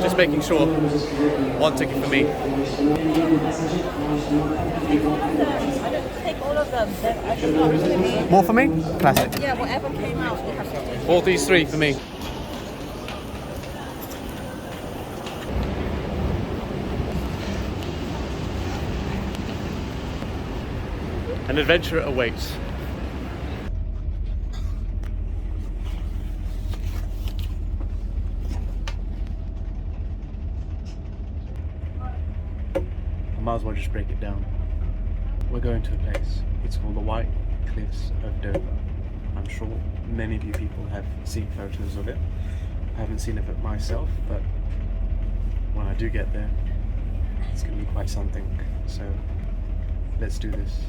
Just making sure. One ticket for me. I don't take all of them. I should not. More for me? Classic. Yeah, whatever came out, you have to take. All these three for me. An adventure awaits. I might as well just break it down. We're going to a place. It's called the White Cliffs of Dover. I'm sure many of you people have seen photos of it. I haven't seen it myself, but when I do get there, it's going to be quite something. So let's do this.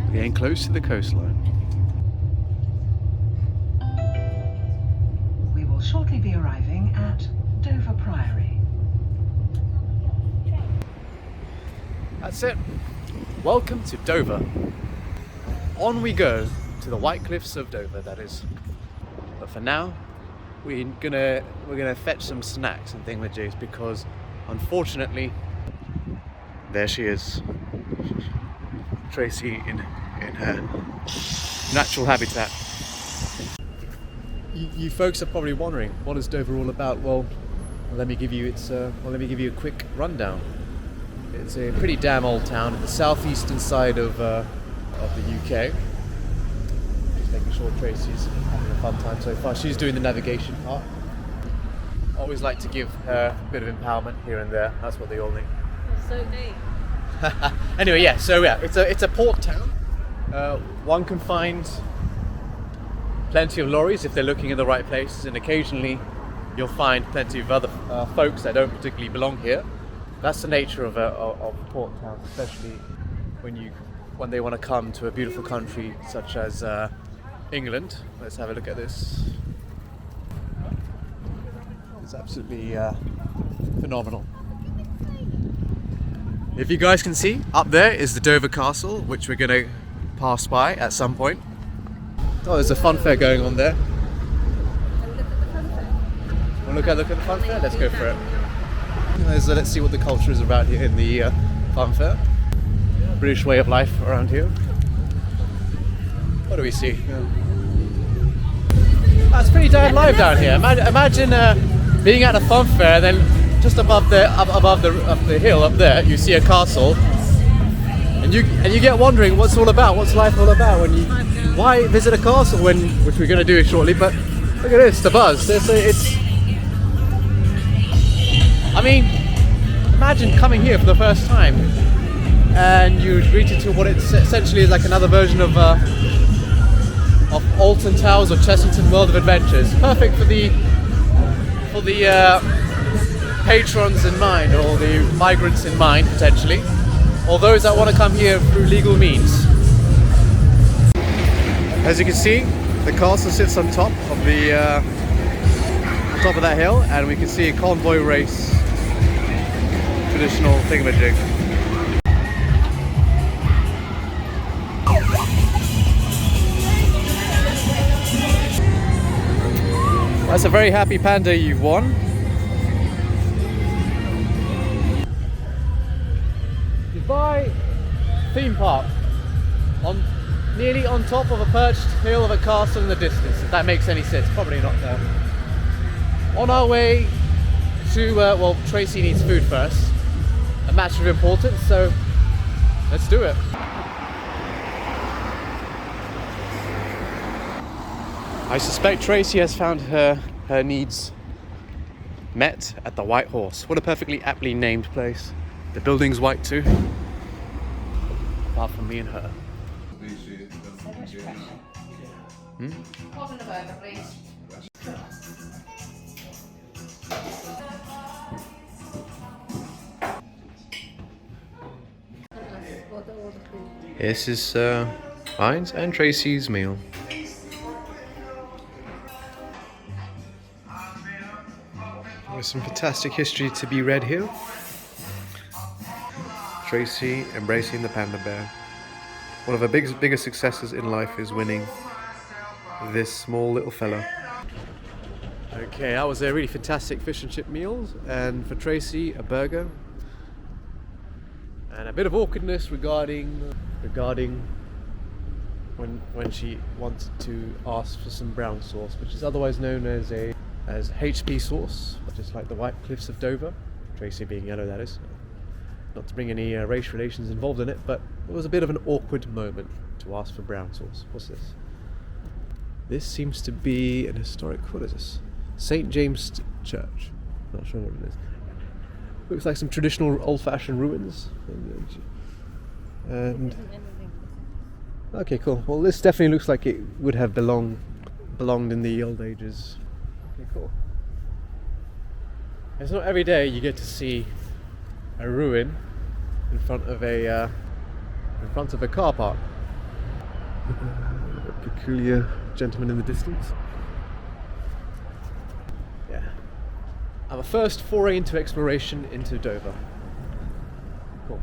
We're getting close to the coastline. We will shortly be arriving at Dover Priory. That's it. Welcome to Dover. On we go to the White Cliffs of Dover, that is. But for now, we're gonna fetch some snacks and thingamajigs because, unfortunately, there she is, Tracy in her natural habitat. You folks are probably wondering, what is Dover all about? Well, let me give you a quick rundown. It's a pretty damn old town at the southeastern side of the UK. Just making sure Tracy's having a fun time so far. She's doing the navigation part. Always like to give her a bit of empowerment here and there. That's what they all need. So neat. Anyway, yeah. So yeah, it's a port town. One can find plenty of lorries if they're looking in the right places, and occasionally you'll find plenty of other folks that don't particularly belong here. That's the nature of port towns, especially when they want to come to a beautiful country such as England. Let's have a look at this. It's absolutely phenomenal. If you guys can see, up there is the Dover Castle, which we're going to pass by at some point. Oh, there's a fun fair going on there. Wanna look at the fun fair? Let's go for it. Let's see what the culture is about here in the fun fair. British way of life around here. What do we see? That's pretty damn live down here. Imagine being at a fun fair, and then just above the hill up there, you see a castle, and you get wondering what's all about. What's life all about? Why visit a castle which we're going to do shortly? But look at this, the buzz. I mean, imagine coming here for the first time, and you're greeted to what it's essentially is like another version of Alton Towers or Chessington World of Adventures. Perfect for the patrons in mind, or the migrants in mind potentially, or those that want to come here through legal means. As you can see, the castle sits on top of that hill, and we can see a convoy race, traditional thingamajig. That's a very happy panda you've won. Dubai theme park, nearly on top of a perched hill of a castle in the distance, if that makes any sense. Probably not there. On our way to, well, Tracy needs food first. A matter of importance, so let's do it. I suspect Tracy has found her needs met at the White Horse. What a perfectly aptly named place. The building's white too. Apart from me and her. Open the burger, please. This is Heinz and Tracy's meal. There's some fantastic history to be read here. Tracy embracing the panda bear. One of her biggest successes in life is winning this small little fella. Okay, that was a really fantastic fish and chip meal, and for Tracy, a burger. And a bit of awkwardness regarding when she wanted to ask for some brown sauce, which is otherwise known as HP sauce, just like the White Cliffs of Dover. Tracy being yellow, that is. Not to bring any race relations involved in it, but it was a bit of an awkward moment to ask for brown sauce. What's this? This seems to be an historic, what is this? St. James Church. Not sure what it is. Looks like some traditional old-fashioned ruins. And okay, cool. Well, this definitely looks like it would have belonged in the old ages. Okay, cool. It's not every day you get to see a ruin in front of a car park. A peculiar gentleman in the distance. Yeah. Our first foray into exploration into Dover. Cool.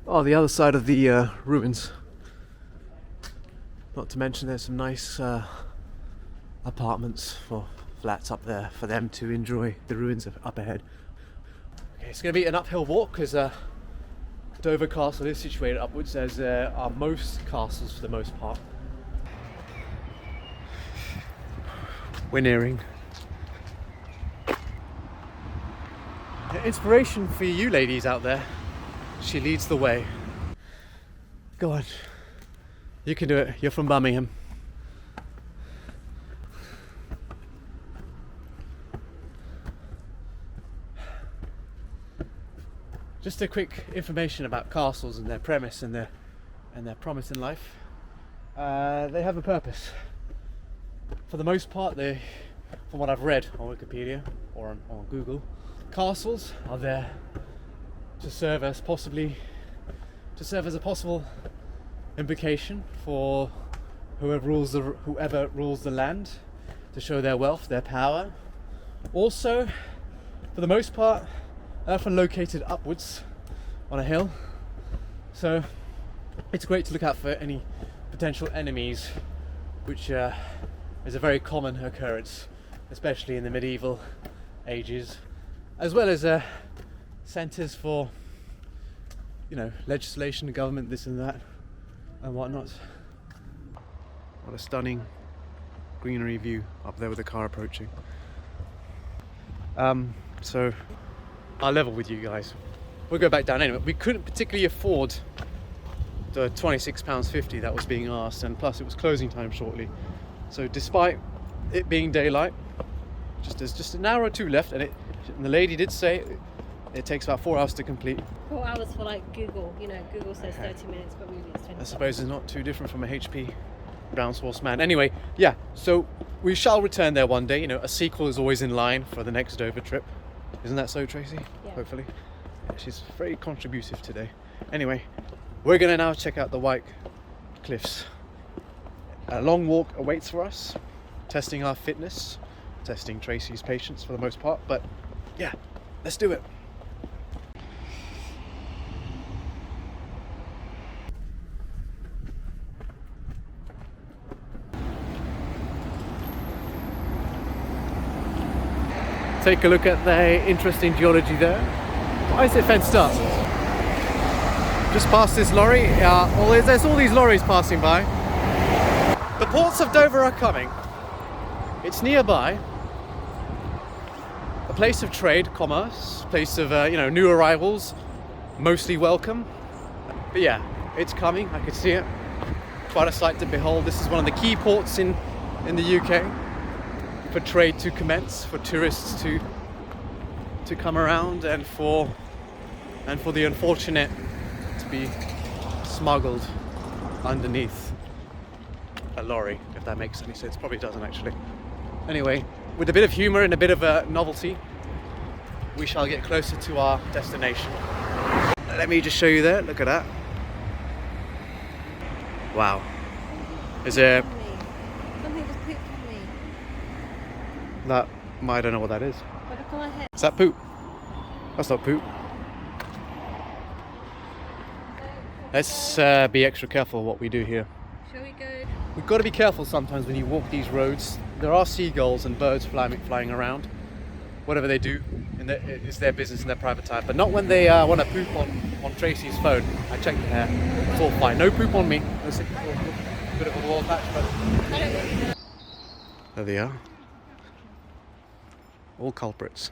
Oh, the other side of the ruins. Not to mention there's some nice apartments or flats up there for them to enjoy the ruins up ahead. Okay, it's going to be an uphill walk because Dover Castle is situated upwards, as are most castles for the most part. We're nearing. Inspiration for you ladies out there. She leads the way. Go on. You can do it. You're from Birmingham. Just a quick information about castles and their premise and their promise in life. They have a purpose. For the most part, from what I've read on Wikipedia or on Google, castles are there to serve as a possible implication for whoever rules the land, to show their wealth, their power. Also, for the most part, often located upwards on a hill, so it's great to look out for any potential enemies, which is a very common occurrence, especially in the medieval ages, as well as centres for, legislation, government, this and that, and whatnot. What a stunning greenery view up there with the car approaching. So I'll level with you guys. We'll go back down anyway. We couldn't particularly afford the £26.50 that was being asked, and plus it was closing time shortly. So despite it being daylight, there's just an hour or two left, and the lady did say it takes about 4 hours to complete. 4 hours for like Google, Google says 30 minutes, but really it's 20. I suppose it's not too different from a HP brown sauce man. Anyway, yeah, so we shall return there one day. A sequel is always in line for the next Dover trip. Isn't that so, Tracy? Yeah. Hopefully. Yeah, she's very contributive today. Anyway, we're going to now check out the White Cliffs. A long walk awaits for us, testing our fitness, testing Tracy's patience for the most part, but yeah, let's do it. Take a look at the interesting geology there. Why is it fenced up? Just past this lorry, there's all these lorries passing by. The ports of Dover are coming. It's nearby. A place of trade, commerce, place of new arrivals, mostly welcome. But yeah, it's coming. I can see it. Quite a sight to behold. This is one of the key ports in the UK. For trade to commence, for tourists to come around, and for the unfortunate to be smuggled underneath a lorry, if that makes any sense. Probably doesn't actually. Anyway, with a bit of humour and a bit of a novelty, we shall get closer to our destination. Let me just show you there. Look at that. Wow. Is there Something was pooped on me. that? I don't know what that is. But look on my head. Is that poop? That's not poop. Let's be extra careful what we do here. Shall we go? We've got to be careful sometimes when you walk these roads. There are seagulls and birds flying around. Whatever they do, it's their business and their private time. But not when they want to poop on Tracy's phone. I checked the hair. It's all fine. No poop on me. There's a bit of a wall patch, but there they are. All culprits.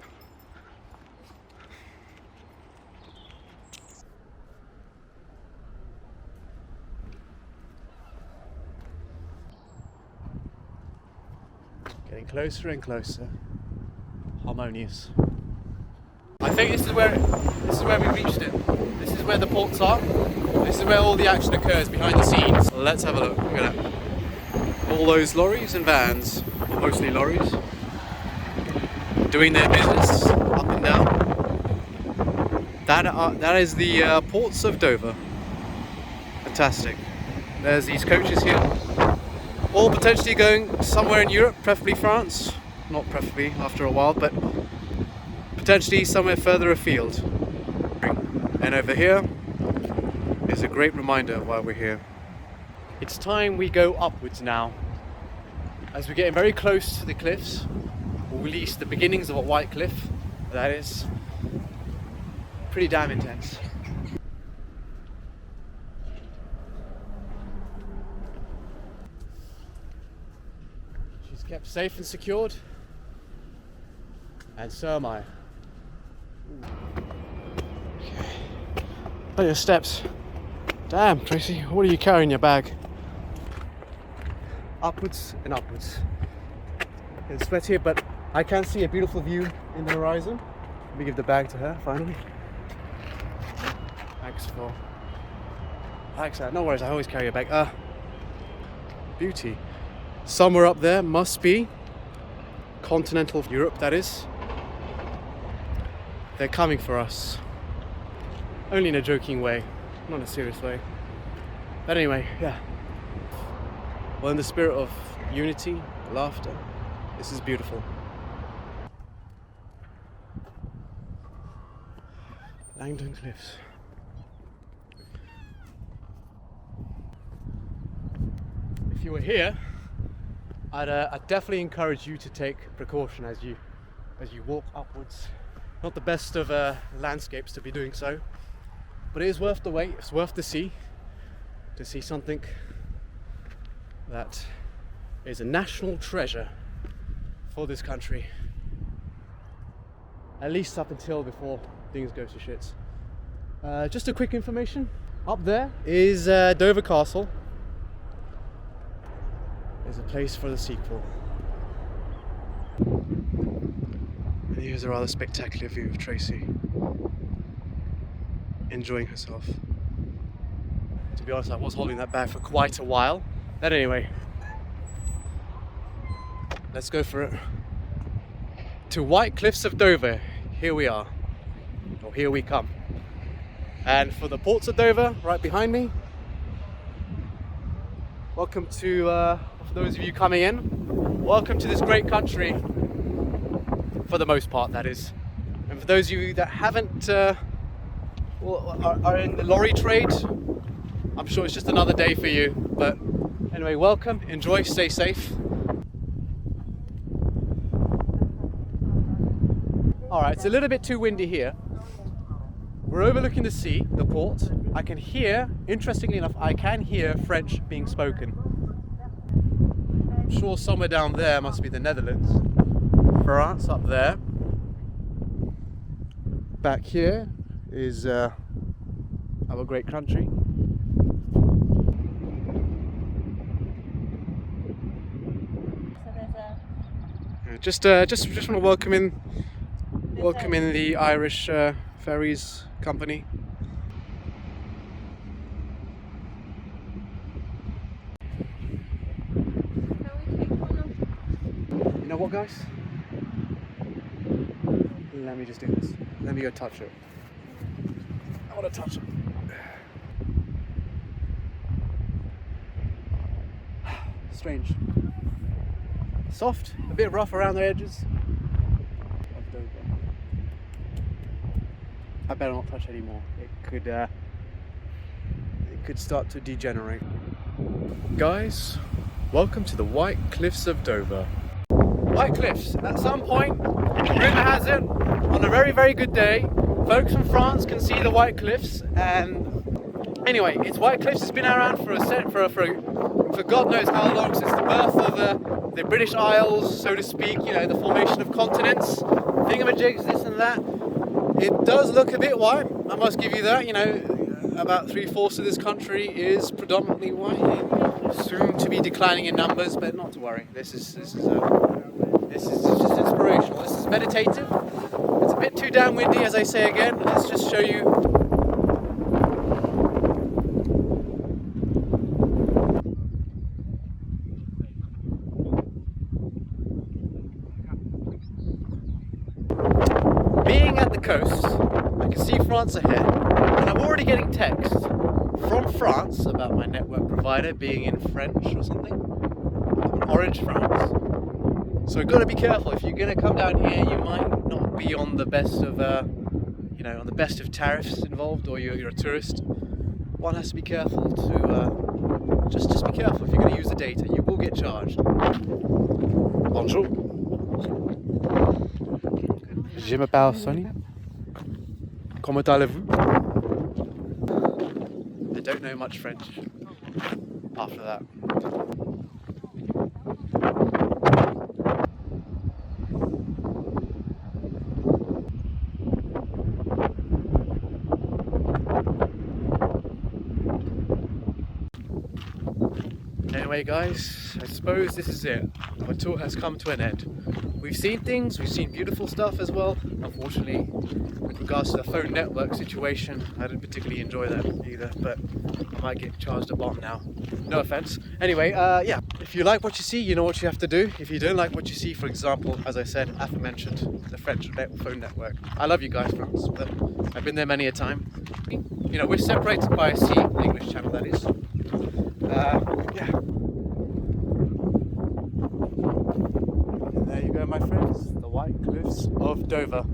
Getting closer and closer. Harmonious. I think this is where we reached it. This is where the ports are. This is where all the action occurs behind the scenes. Let's have a look. Look at that. All those lorries and vans, or mostly lorries, doing their business up and down. That is the ports of Dover. Fantastic. There's these coaches here, all potentially going somewhere in Europe, preferably France. Not preferably after a while, but potentially somewhere further afield. And over here is a great reminder of why we're here. It's time we go upwards now. As we're getting very close to the cliffs, or at least the beginnings of a white cliff, that is pretty damn intense. She's kept safe and secured, and so am I. Okay. Oh, your steps. Damn, Tracy, what are you carrying in your bag? Upwards and upwards. It's sweat here, but I can see a beautiful view in the horizon. Let me give the bag to her, finally. Thanks for... no worries, I always carry a bag. Beauty. Somewhere up there must be continental Europe, that is. They're coming for us. Only in a joking way, not in a serious way. But anyway, yeah. Well, in the spirit of unity, laughter, this is beautiful. Langdon Cliffs. If you were here, I'd definitely encourage you to take precaution as you walk upwards. Not the best of landscapes to be doing so, but it is worth the wait. It's worth to see something that is a national treasure for this country. At least up until before things go to shit. Just a quick information. Up there is Dover Castle. There's a place for the sequel. And here's a rather spectacular view of Tracy enjoying herself. To be honest, I was holding that bag for quite a while. But anyway, let's go for it. To White Cliffs of Dover, here we are, or here we come. And for the ports of Dover, right behind me, welcome to, for those of you coming in, welcome to this great country, for the most part that is. And for those of you that haven't, are in the lorry trade, I'm sure it's just another day for you. But anyway, welcome, enjoy, stay safe. Alright, it's a little bit too windy here. We're overlooking the sea, the port. I can hear, interestingly enough, I can hear French being spoken. I'm sure somewhere down there must be the Netherlands. France up there. Back here is our great country. Just want to welcome in the Irish Ferries company. You know what, guys? Let me just do this. Let me go touch it. I want to touch it. Strange. Soft, a bit rough around the edges. I better not touch anymore. It could start to degenerate. Guys, welcome to the White Cliffs of Dover. White Cliffs, at some point, rumour has it, on a very, very good day, folks from France can see the White Cliffs, and anyway, it's White Cliffs. It's been around for God knows how long, since the birth of the British Isles, so to speak, you know, the formation of continents, thingamajigs, this and that. It does look a bit white, I must give you that, you know, about 3/4 of this country is predominantly white, soon to be declining in numbers, but not to worry, this is just inspirational, this is meditative, it's a bit too damn windy as I say again, let's just show you. Being at the coast, I can see France ahead, and I'm already getting text from France about my network provider being in French or something, Orange France. So you've got to be careful. If you're going to come down here, you might not be on the best of, on the best of tariffs involved, or you're a tourist. One has to be careful to just be careful if you're going to use the data. You will get charged. Bonjour. Je m'appelle Sonny. Comment allez-vous? I don't know much French after that. Anyway guys, I suppose this is it. Our tour has come to an end. We've seen things, we've seen beautiful stuff as well. Unfortunately, with regards to the phone network situation, I didn't particularly enjoy that either, but I might get charged a bomb now. No offense. Anyway, yeah, if you like what you see, you know what you have to do. If you don't like what you see, for example, as I said, aforementioned, the French phone network. I love you guys, France, but I've been there many a time. You know, we're separated by a sea, the English channel that is. Yeah. And there you go, my friends, the White Cliffs of Dover.